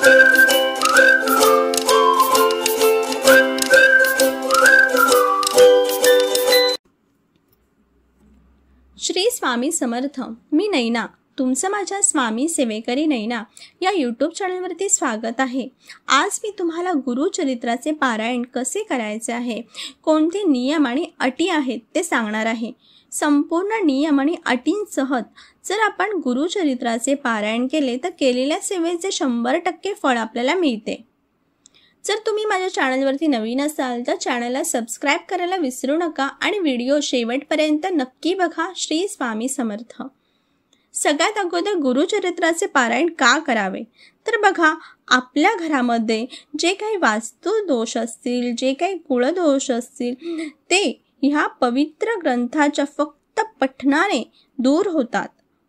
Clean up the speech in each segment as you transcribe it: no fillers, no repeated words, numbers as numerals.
श्री स्वामी समर्थ. मी नैना, तुमचं माझ्या स्वामी सेवेकरी नैना या यूट्यूब चॅनलवरती स्वागत आहे. आज मी तुम्हाला गुरुचरित्राचे पारायण कसे करायचे आहे, कोणते नियम आणि अटी आहेत ते सांगणार आहे. संपूर्ण नियम आणि अटींसह जर आपण गुरुचरित्राचे पारायण केले तर केलेल्या सेवेचे 100% फळ आपल्याला मिळते. जर तुम्ही माझ्या चॅनलवरती नवीन असाल तर चॅनलला सबस्क्राईब करायला विसरू नका आणि व्हिडिओ शेवटपर्यंत नक्की बघा. श्री स्वामी समर्थ. सगळ्यात अगोदर गुरुचरित्राचे पारायण का करावे तर बघा, आपल्या घरामध्ये जे काही वास्तु दोष असतील, जे काही कुळदोष असतील ते ह्या पवित्र ग्रंथाच्या फक्त पठणाने दूर होतात.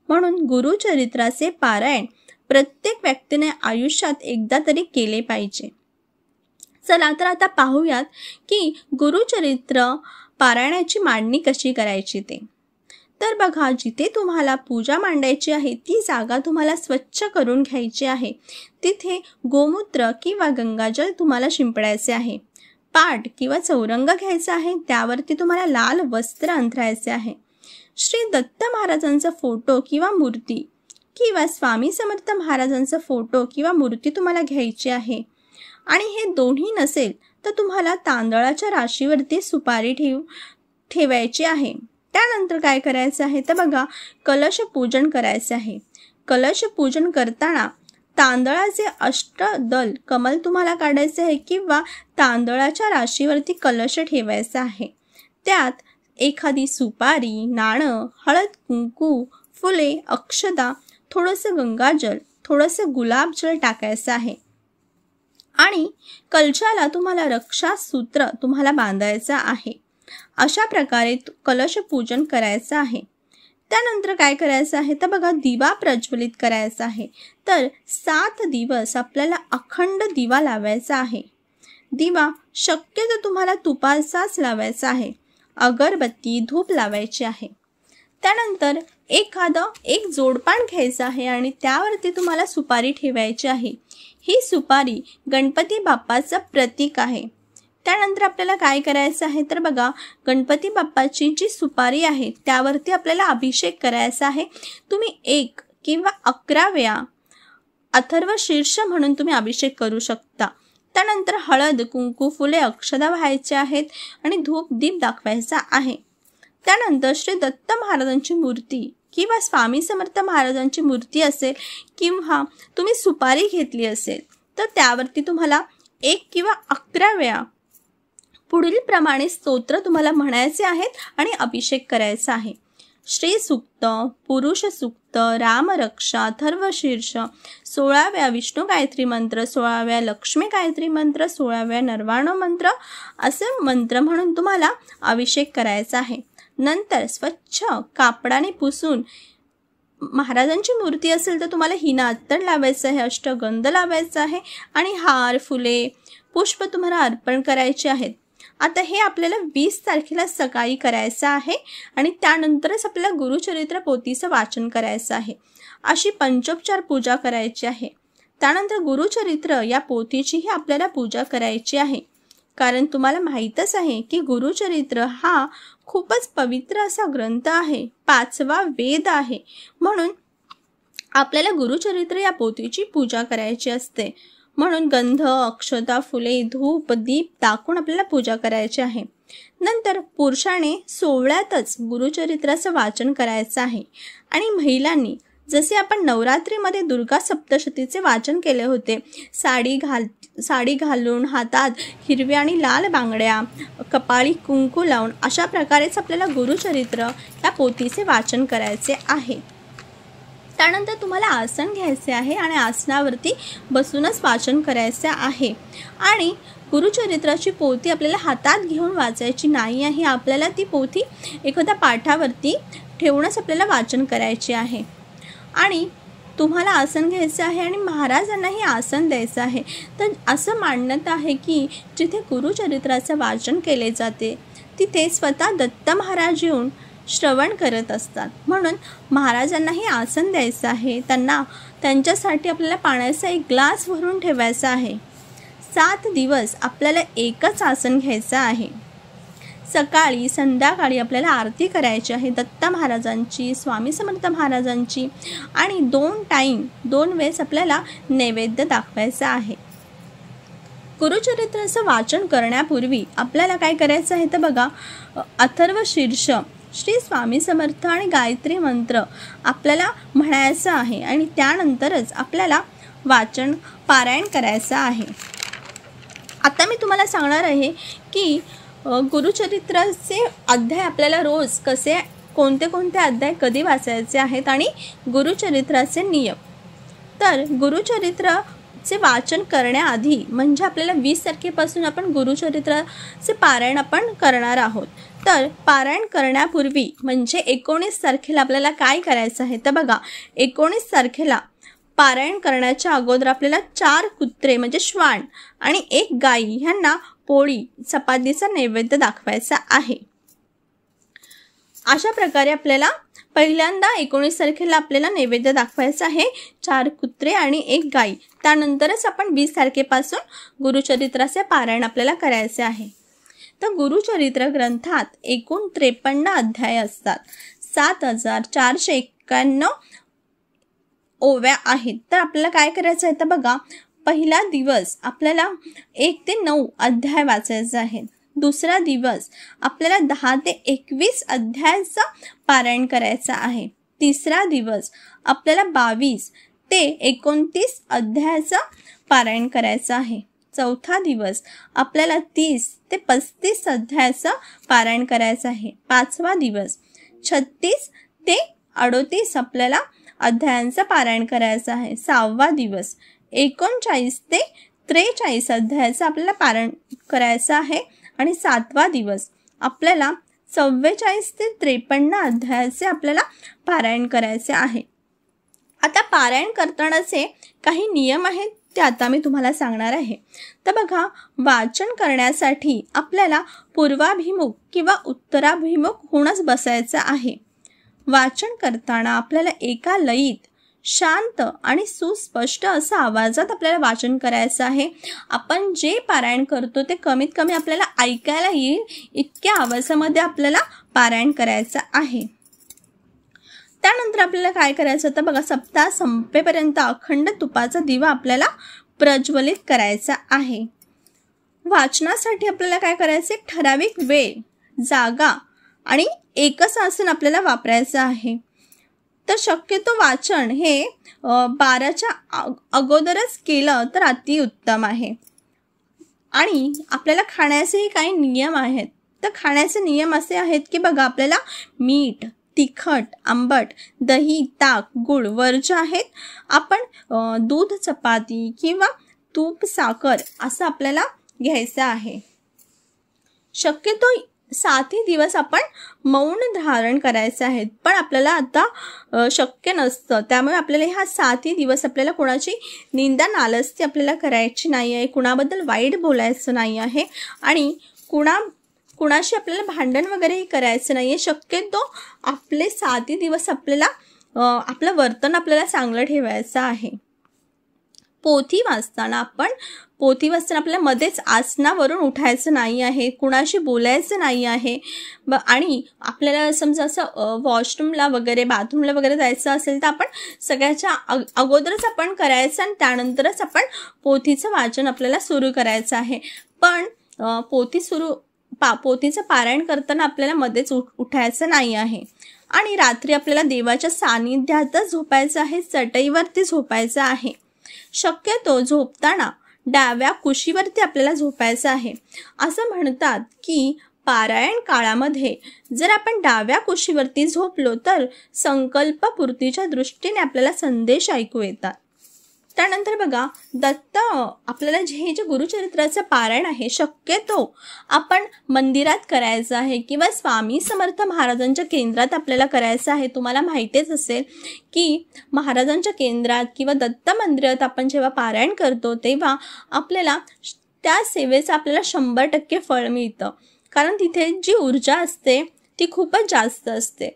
म्हणून गुरुचरित्राचे पारायण प्रत्येक व्यक्तीने आयुष्यात एकदा तरी केले पाहिजे. चला तर आता पाहूयात की गुरुचरित्र पारायणाची मांडणी कशी करायची ते. तर बघा, जिथे तुम्हाला पूजा मांडायची आहे ती जागा तुम्हाला स्वच्छ करून घ्यायची आहे. तिथे गोमूत्र किंवा गंगाजल तुम्हाला शिंपडायचे आहे. पाट किंवा चौरंग घ्यायचा आहे, त्यावरती तुम्हाला लाल वस्त्र अंथरायचे आहे. श्री दत्त महाराजांचा फोटो किंवा मूर्ती किंवा स्वामी समर्थ महाराजांचा फोटो किंवा मूर्ती तुम्हाला घ्यायची आहे. आणि हे दोन्ही नसेल तर तुम्हाला तांदळाच्या राशीवरती सुपारी ठेवायची आहे. त्यानंतर काय करायचं आहे तर बघा, कलश पूजन करायचे आहे. कलश पूजन करताना तांदळाचे अष्टदल कमल तुम्हाला काढायचे आहे किंवा तांदळाच्या राशीवरती कलश ठेवायचा आहे. त्यात एखादी सुपारी, नाणं, हळद, कुंकू, फुले, अक्षता, थोडंसं गंगाजल, थोडंसं गुलाबजल टाकायचं आहे. आणि कलशाला तुम्हाला रक्षासूत्र तुम्हाला बांधायचं आहे. अशा प्रकारे कलश पूजन करायचं आहे. त्यानंतर काय करायचं आहे तर बघा, दिवा प्रज्वलित करायचा आहे. तर 7 दिवस आपल्याला अखंड दिवा लावायचा आहे. दिवा शक्यतो तुम्हाला तुपाचाच लावायचा आहे. अगरबत्ती, धूप लावायची आहे. त्यानंतर एक जोडपान घ्यायचं आहे आणि त्यावरती तुम्हाला सुपारी ठेवायची आहे. ही सुपारी गणपती बाप्पाचं प्रतीक आहे. त्यानंतर आपल्याला काय करायचं आहे तर बघा, गणपती बाप्पाची जी सुपारी आहे त्यावरती आपल्याला अभिषेक करायचा आहे. तुम्ही 1 किंवा 11 वेळा अथर्व शीर्ष म्हणून तुम्ही अभिषेक करू शकता. त्यानंतर हळद, कुंकू, फुले, अक्षता व्हायचे आहेत आणि धूप दीप दाखवायचा आहे. त्यानंतर श्री दत्त महाराजांची मूर्ती किंवा स्वामी समर्थ महाराजांची मूर्ती असेल किंवा तुम्ही सुपारी घेतली असेल तर त्यावरती तुम्हाला 1 किंवा 11 वेळा पुढील प्रमाणे स्तोत्र तुम्हाला म्हणायचे आहेत आणि अभिषेक करायचा आहे. श्री सूक्त, पुरुष सूक्त, रामरक्षा, अथर्व शीर्ष, 16व्या विष्णू गायत्री मंत्र, 16व्या लक्ष्मी गायत्री मंत्र, 16व्या नरवाणो मंत्र असं मंत्र म्हणून तुम्हाला अभिषेक करायचा आहे. नंतर स्वच्छ कापडाने पुसून, महाराजांची मूर्ती असेल तर तुम्हाला हिना अत्तर लावायचं आहे, अष्टगंध लावायचा आहे आणि हार, फुले, पुष्प तुम्हाला अर्पण करायचे आहेत. आता हे आपल्याला 20 तारखेला सकाळी करायचं आहे आणि त्यानंतरच आपल्याला गुरुचरित्र पोथीचं वाचन करायचं आहे. अशी पंचोपचार पूजा करायची आहे. त्यानंतर गुरुचरित्र या पोथीचीही आपल्याला पूजा करायची आहे. कारण तुम्हाला माहीतच आहे की गुरुचरित्र हा खूपच पवित्र असा ग्रंथ आहे, 5वा वेद आहे. म्हणून आपल्याला गुरुचरित्र या पोथीची पूजा करायची असते. म्हणून गंध, अक्षता, फुले, धूप, दीप टाकून आपल्याला पूजा करायची आहे. नंतर पुरुषाने 16व्यातच गुरुचरित्राचं वाचन करायचं आहे. आणि महिलांनी जसे आपण नवरात्रीमध्ये दुर्गा सप्तशतीचे वाचन केले होते, साडी घालून, हातात हिरव्या आणि लाल बांगड्या, कपाळी कुंकू लावून अशा प्रकारेच आपल्याला गुरुचरित्र या पोथीचे वाचन करायचे आहे. त्यानंतर तुम्हाला आसन घ्यायचे आहे आणि आसनावरती बसूनच वाचन करायचे आहे. आणि गुरुचरित्राची पोथी आपल्याला हातात घेऊन वाचायची नाही आहे. आपल्याला ती पोथी एखाद्या पाठावरती ठेवूनच आपल्याला वाचन करायचे आहे. आणि तुम्हाला आसन घ्यायचं आहे आणि महाराजांनाही आसन द्यायचं आहे. तर असं मानण्यात आहे की जिथे गुरुचरित्राचं वाचन केले जाते तिथे स्वतः दत्त महाराज येऊन श्रवण करत असतात. म्हणून महाराजांनाही आसन द्यायचं आहे. त्यांच्यासाठी आपल्याला पाण्याचा एक ग्लास भरून ठेवायचा आहे. 7 दिवस आपल्याला एकच आसन घ्यायचं आहे. सकाळी संध्याकाळी आपल्याला आरती करायची आहे दत्त महाराजांची, स्वामी समर्थ महाराजांची, आणि 2 वेळेस आपल्याला नैवेद्य दाखवायचा आहे. गुरुचरित्राचं वाचन करण्यापूर्वी आपल्याला काय करायचं आहे तर बघा, अथर्व शीर्ष, श्री स्वामी समर्थ आणि गायत्री मंत्र आपल्याला म्हणायचं आहे आणि त्यानंतरच आपल्याला पारायण करायचं आहे. आता मी तुम्हाला सांगणार आहे की गुरुचरित्राचे अध्याय आपल्याला रोज कोणते अध्याय कधी वाचायचे आहेत आणि गुरुचरित्राचे नियम. तर गुरुचरित्राचे वाचन करण्याआधी म्हणजे आपल्याला 20 तारखेपासून आपण गुरुचरित्राचे पारायण आपण करणार आहोत. तर पारायण करण्यापूर्वी म्हणजे 19 तारखेला आपल्याला काय करायचं आहे तर बघा, 19 तारखेला पारायण करण्याच्या अगोदर आपल्याला 4 कुत्रे म्हणजे श्वान आणि 1 गाई ह्यांना पोळी चपातीचा नैवेद्य दाखवायचा आहे. अशा प्रकारे आपल्याला पहिल्यांदा 19 तारखेला आपल्याला नैवेद्य दाखवायचा आहे 4 कुत्रे आणि 1 गाई. त्यानंतरच आपण 20 तारखेपासून गुरुचरित्राचे पारायण आपल्याला करायचे आहे. तर गुरुचरित्र ग्रंथात एकूण 53 अध्याय असतात. 7491 ओव्या आहेत. तर आपल्याला काय करायचं आहे तर बघा, पहिला दिवस आपल्याला 1 ते 9 अध्याय वाचायचे आहेत. दुसरा दिवस आपल्याला 10 ते 21 अध्यायाचा पारायण करायचा आहे. तिसरा दिवस आपल्याला 22 ते 29 अध्यायाचा पारायण करायचा आहे. चौथा दिवस आपल्याला 30 ते 35 अध्यायाचा पारायण करायचा आहे. पाचवा दिवस 36 ते 38 आपल्याला अध्यायांचा पारायण करायचं आहे. 6वा दिवस 39 ते 43 अध्यायाचा आपल्याला पारायण करायचं आहे आणि 7वा दिवस आपल्याला 44 ते 53 अध्यायाचे आपल्याला पारायण करायचे आहे. आता पारायण करतानाचे काही नियम आहेत ते आता मी तुम्हाला सांगणार आहे. तर बघा, वाचन करण्यासाठी आपल्याला पूर्वाभिमुख किंवा उत्तराभिमुख होऊनच बसायचं आहे. वाचन करताना आपल्याला एका लयीत शांत आणि सुस्पष्ट असं आवाजात आपल्याला वाचन करायचं आहे. आपण जे पारायण करतो ते कमीत कमी आपल्याला ऐकायला येईल इतक्या आवाजामध्ये आपल्याला पारायण करायचं आहे. त्यानंतर आपल्याला काय करायचं तर बघा, सप्ताह संपेपर्यंत अखंड तुपाचा दिवा आपल्याला प्रज्वलित करायचा आहे. वाचनासाठी आपल्याला काय करायचं, ठराविक वेळ, जागा आणि एकच आसन आपल्याला वापरायचं आहे. तर शक्यतो वाचन हे 12च्या अगोदरच केलं तर अतिउत्तम आहे. आणि आपल्याला खाण्याचेही काही नियम आहेत. तर खाण्याचे नियम असे आहेत की बघा, आपल्याला मीठ, तिखट, आंबट, दही, ताक, गुळ वर्ज्य आहेत. आपण दूध, चपाती किंवा तूप, साखर असं आपल्याला घ्यायचं आहे. शक्यतो 7 दिवस आपण मौन धारण करायचं आहे. पण आपल्याला आता शक्य नसतं, त्यामुळे आपल्याला ह्या 7 दिवस आपल्याला कोणाची निंदा नालस्ती आपल्याला करायची नाही आहे, कुणाबद्दल वाईट बोलायचं नाही आहे आणि कुणाशी आपल्याला भांडण वगैरेही करायचं नाही आहे. शक्यतो आपले 7 दिवस आपल्याला आपलं वर्तन आपल्याला चांगलं ठेवायचं आहे. पोथी वाचताना आपल्याला मध्येच आसनावरून उठायचं नाही आहे, कुणाशी बोलायचं नाही आहे. आणि आपल्याला समजा असं वॉशरूमला वगैरे, बाथरूमला वगैरे जायचं असेल तर आपण सगळ्याच्या अगोदरच आपण करायचं आणि त्यानंतरच आपण पोथीचं वाचन आपल्याला सुरू करायचं आहे. पण पोथीचं पारायण करताना आपल्याला मध्येच उठायचं नाही आहे. आणि रात्री आपल्याला देवाच्या सानिध्यातच झोपायचं आहे, चटईवरती झोपायचं आहे. शक्यतो झोपताना डाव्या कुशीवरती आपल्याला झोपायचं आहे. असं म्हणतात की पारायण काळामध्ये जर आपण डाव्या कुशीवरती झोपलो तर संकल्पपूर्तीच्या दृष्टीने आपल्याला संदेश ऐकू येतात. त्यानंतर बघा, आपल्याला जे गुरुचरित्राचं पारायण आहे शक्यतो आपण मंदिरात करायचं आहे किंवा स्वामी समर्थ महाराजांच्या केंद्रात आपल्याला करायचं आहे. तुम्हाला माहितीच असेल की महाराजांच्या केंद्रात किंवा दत्त मंदिरात आपण जेव्हा पारायण करतो तेव्हा आपल्याला त्या सेवेचं आपल्याला 100% फळ मिळतं. कारण तिथे जी ऊर्जा असते ती खूपच जास्त असते.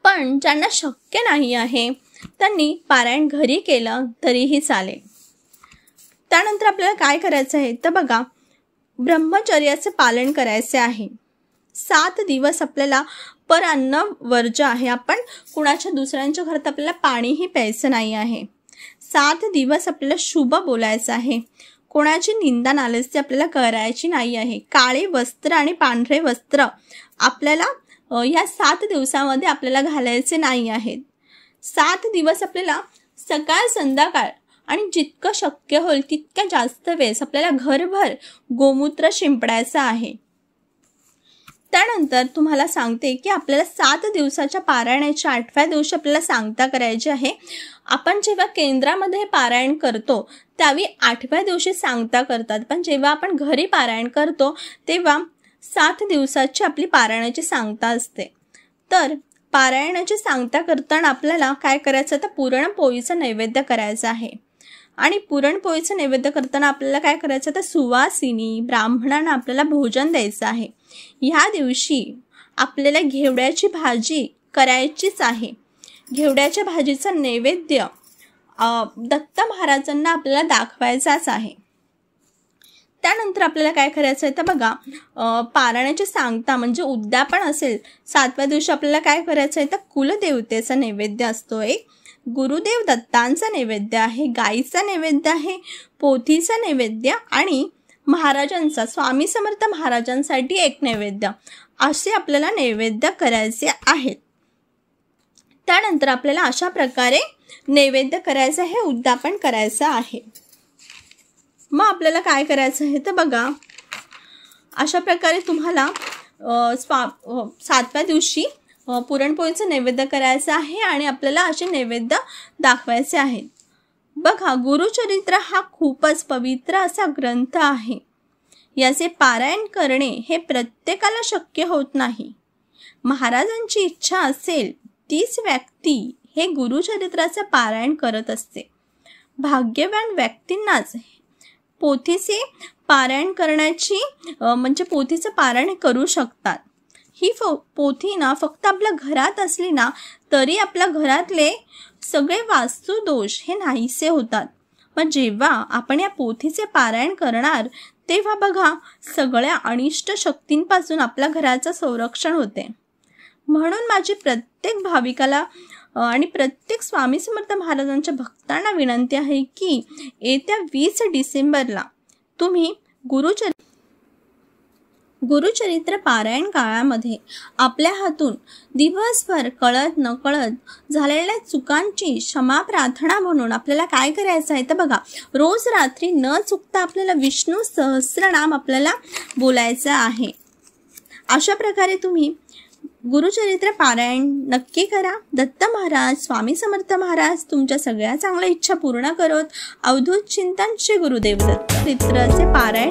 पण ज्यांना शक्य नाही आहे त्यांनी पारायण घरी केलं तरीही चालेल. त्यानंतर आपल्याला काय करायचं आहे तर बघा, ब्रह्मचर्याचे पालन करायचे आहे. 7 दिवस आपल्याला अन्न वर्ज्य आहे. आपण कुणाच्या दुसऱ्यांच्या घरात आपल्याला पाणीही प्यायचं नाही आहे. 7 दिवस आपल्याला शुभ बोलायचं आहे. कोणाची निंदा नालस्ती आपल्याला करायची नाही आहे. काळे वस्त्र आणि पांढरे वस्त्र आपल्याला या 7 दिवसामध्ये आपल्याला घालायचे नाही आहेत. 7 दिवस आपल्याला सकाळ संध्याकाळ आणि जितकं शक्य होईल तितक्या जास्त वेळेस आपल्याला घरभर गोमूत्र शिंपडायचं आहे. त्यानंतर तुम्हाला सांगते की आपल्याला 7 दिवसाच्या पारायणाच्या 8व्या दिवशी आपल्याला सांगता करायची आहे. आपण जेव्हा केंद्रामध्ये पारायण करतो त्यावेळी 8व्या दिवशी सांगता करतात, पण जेव्हा आपण घरी पारायण करतो तेव्हा 7 दिवसाची आपली पारायणाची सांगता असते. तर पारायणाची सांगता करताना आपल्याला काय करायचं तर पुरणपोळीचं नैवेद्य करायचं आहे. आणि पुरणपोळीचं नैवेद्य करताना आपल्याला काय करायचं तर सुवासिनी ब्राह्मणांना आपल्याला भोजन द्यायचं आहे. ह्या दिवशी आपल्याला घेवड्याची भाजी करायचीच आहे. घेवड्याच्या भाजीचा नैवेद्य दत्त महाराजांना आपल्याला दाखवायचाच आहे. त्यानंतर आपल्याला काय करायचं आहे तर बघा, पारायणाची सांगता म्हणजे उद्यापन असेल 7व्या दिवशी आपल्याला काय करायचं आहे तर कुलदेवतेचा नैवेद्य असतो. एक गुरुदेव दत्तांचा नैवेद्य आहे, गाईचा नैवेद्य आहे, पोथीचा नैवेद्य आणि महाराजांचा स्वामी समर्थ महाराजांसाठी एक नैवेद्य, असे आपल्याला नैवेद्य करायचे आहेत. त्यानंतर आपल्याला अशा प्रकारे नैवेद्य करायचं आहे, उद्यापन करायचं आहे. मग आपल्याला काय करायचं आहे तर बघा, अशा प्रकारे तुम्हाला 7व्या दिवशी पुरणपोळीचं नैवेद्य करायचं आहे आणि आपल्याला असे नैवेद्य दाखवायचे आहेत. बघा, गुरुचरित्र हा खूपच पवित्र असा ग्रंथ आहे. याचे पारायण करणे हे प्रत्येकाला शक्य होत नाही. महाराजांची इच्छा असेल तीच व्यक्ती हे गुरुचरित्राचं पारायण करत असते. भाग्यवान व्यक्तींनाच पोथीचे पारायण करण्याची म्हणजे पोथीचं पारायण करू शकतात. ही पोथी ना फक्त आपल्या घरात असली ना तरी आपल्या घरातले सगळे वास्तुदोष हे नाहीसे होतात. पण जेव्हा आपण या पोथीचे पारायण करणार तेव्हा बघा, सगळ्या अनिष्ट शक्तींपासून आपल्या घराचं संरक्षण होते. म्हणून माझी प्रत्येक भाविकाला आणि प्रत्येक स्वामी समर्थ महाराजांच्या भक्तांना विनंती आहे की येत्या 20 डिसेंबरला तुम्ही गुरुचरित्र पारायण काळामध्ये आपल्या हातून दिवसभर कळत नकळत झालेल्या चुकांची क्षमा प्रार्थना म्हणून आपल्याला काय करायचं आहे तर बघा, रोज रात्री न चुकता आपल्याला विष्णू सहस्रनाम आपल्याला बोलायचं आहे. अशा प्रकारे तुम्ही गुरुचरित्र पारायण नक्की करा. दत्त महाराज स्वामी समर्थ महाराज तुमच्या सगळ्या चांगल्या इच्छा पूर्ण करत. अवधूत चिंतन श्री गुरुदेव दत्त चरित्राचे पारायण